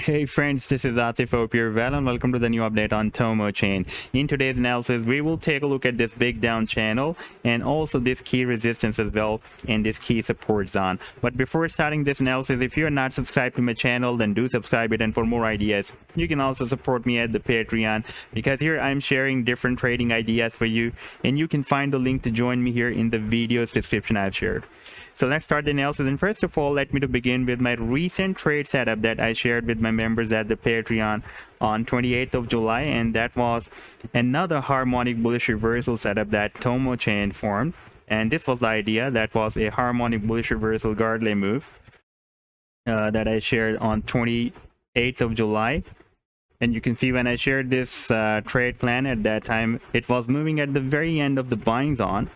Hey friends, this is Atif. Hope you're well and welcome to the new update on TomoChain. In today's analysis, we will take a look at this big down channel and also this key resistance as well and this key support zone. But before starting this analysis, if you're not subscribed to my channel, then do subscribe it, and for more ideas, you can also support me at the Patreon, because here I'm sharing different trading ideas for you, and you can find the link to join me here in the video's description I've shared. So let's start the analysis. And first of all, let me to begin with my recent trade setup that I shared with my members at the Patreon on 28th of July, and that was another harmonic bullish reversal setup that TomoChain formed. And this was the idea. That was a harmonic bullish reversal Gardley move that I shared on 28th of July. And you can see when I shared this trade plan at that time, it was moving at the very end of the buying zone.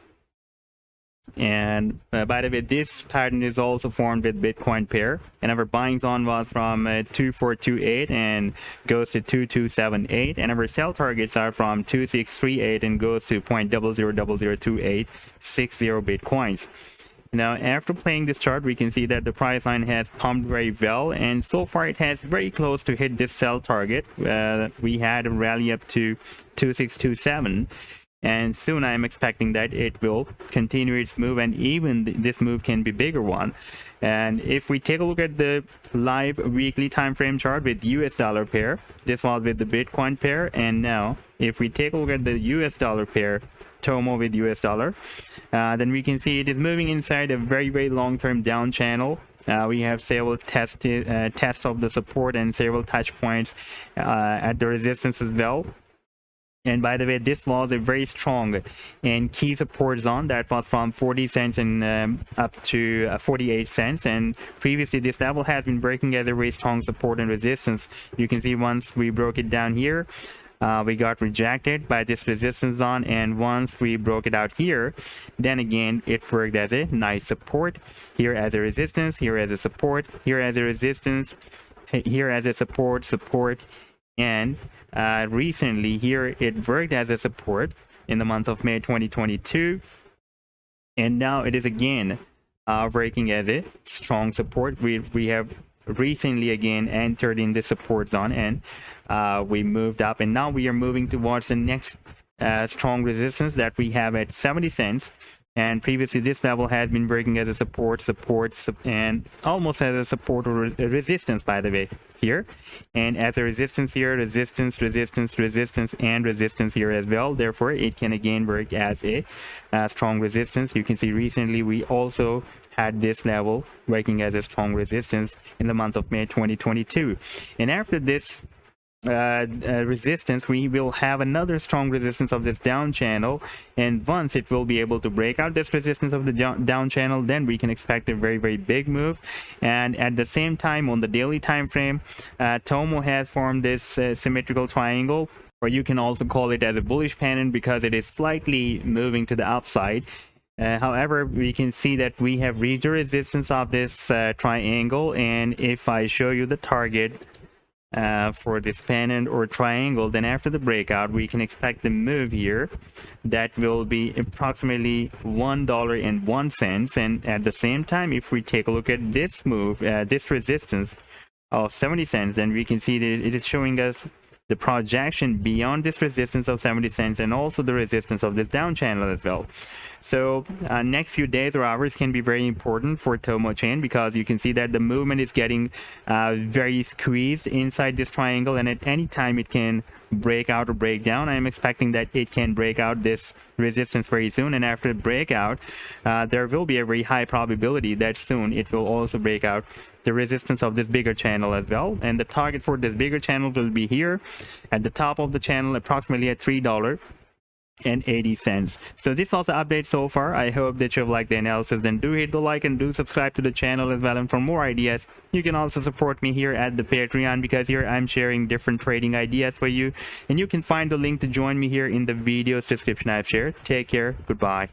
And by the way, this pattern is also formed with Bitcoin pair, and our buying zone was from 2428 and goes to 2278, and our sell targets are from 2638 and goes to 0.00002860 Bitcoins. Now, after playing this chart, we can see that the price line has pumped very well, and so far it has very close to hit this sell target. We had a rally up to 2627. And soon I'm expecting that it will continue its move, and even this move can be bigger one. And if we take a look at the live weekly time frame chart with US dollar pair, this was with the Bitcoin pair, and now if we take a look at the US dollar pair, TOMO with US dollar, then we can see it is moving inside a very long-term down channel. We have several tests of the support and several touch points at the resistance as well. And by the way, this was a very strong and key support zone that was from 40 cents and up to 48 cents. And previously, this level has been breaking as a very strong support and resistance. You can see once we broke it down here, we got rejected by this resistance zone. And once we broke it out here, then again, it worked as a nice support. Here as a resistance, here as a support, here as a resistance, here as a support. And recently here it worked as a support in the month of May 2022, and now it is again working as a strong support. We have recently again entered in the support zone, and we moved up, and now we are moving towards the next strong resistance that we have at 70 cents. And previously this level has been working as a support, and almost as a support or a resistance, by the way, here, and as a resistance here, resistance, and resistance here as well. Therefore it can again work as a strong resistance. You can see recently we also had this level working as a strong resistance in the month of May 2022, and after this resistance, we will have another strong resistance of this down channel, and once it will be able to break out this resistance of the down channel, then we can expect a very big move. And at the same time, on the daily time frame, Tomo has formed this symmetrical triangle, or you can also call it as a bullish pennant, because it is slightly moving to the upside. However, we can see that we have reached the resistance of this triangle, and if I show you the target for this pennant or triangle, then after the breakout we can expect the move here that will be approximately $1.01. And at the same time, if we take a look at this move, this resistance of 70 cents, then we can see that it is showing us the projection beyond this resistance of 70 cents and also the resistance of this down channel as well. So next few days or hours can be very important for TomoChain, because you can see that the movement is getting very squeezed inside this triangle, and at any time it can break out or break down. I am expecting that it can break out this resistance very soon, and after breakout there will be a very high probability that soon it will also break out the resistance of this bigger channel as well. And the target for this bigger channel will be here at the top of the channel, approximately at $3.80. So this was the update so far. I hope that you've liked the analysis. Then do hit the like and do subscribe to the channel as well. And for more ideas, you can also support me here at the Patreon, because here I'm sharing different trading ideas for you, and you can find the link to join me here in the video's description I've shared. Take care. Goodbye.